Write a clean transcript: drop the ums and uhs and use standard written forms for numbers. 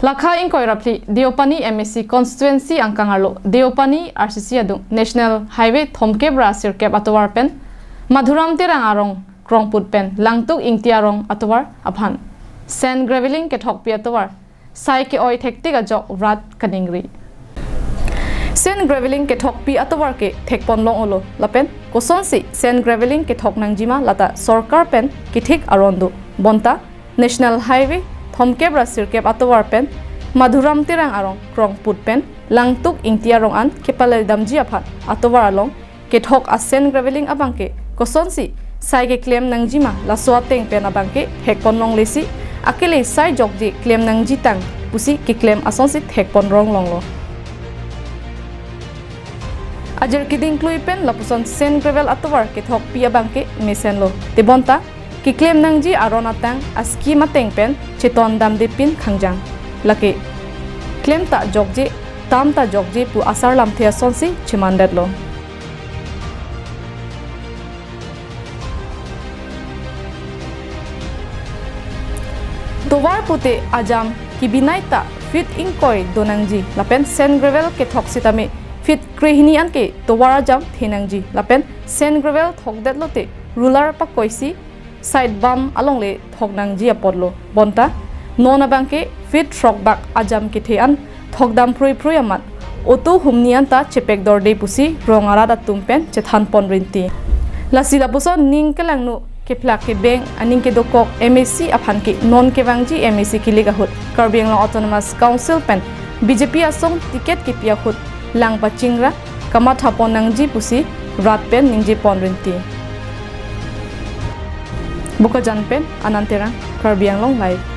Lakha ingkoi rapli Deopani MSC constituency angkangarlo Deopani RCC adung National Highway thomkebra sirkep atowar pen Madhuram tirang arong krongput pen Langtuk Engti arong atowar aphan Sand graveling kethok pi atowar sai ke oi thektik ajok rat kaningri Sand graveling kethok pi atowar ke thekpon long olo lapen kosonsi sand graveling kethok nangjima lata sarkar pen kithik arondu bonta National Highway thomkebra sirkep atowar pen Madhuram tirang arong krongput pen Langtuk Engti arong an kepalel damji aphan atowar along kethok a sand graveling abangke kosonsi sai ke claim nangjima la swateng pen abangke hekpon long lesi akele sai jokji claim nangji tang pusi ke claim asonsi hekpon rong longlo ajar kiding klui pen lapuson sand gravel atowar kethok pi abangke mesenlo tebonta ki claim nangji arona tang aski mateng pen cheton dam dipin khangjang lake claim ta jokje tam ta jokje pu asar lam thea sonsi chimandetlo towar pute ajam ki binaita fit inkoi donangji lapen sand gravel kethok sitame fit krehini anke towar ajam thenangji lapen sand gravel thokdet lote ruler pa koisi side bum alongle thognangji apodlo bonta nona bangke fit rock bak ajam kithean thokdam phrui phrui amat oto humnian ta chepek dorde pusi rongara da tumpen chethan pon rinti lasila puso ningkelangnu keplak ke beng aning ke dokok MSC aphan ke non ke wangji MSC kilega hut Karbiang Long Autonomous Council pen BJP asong tiket ke pia hut lang pachingra kamat hapon nangji pusi rat pen ningji pon rinti buka jan pen anantera Karbiang Long live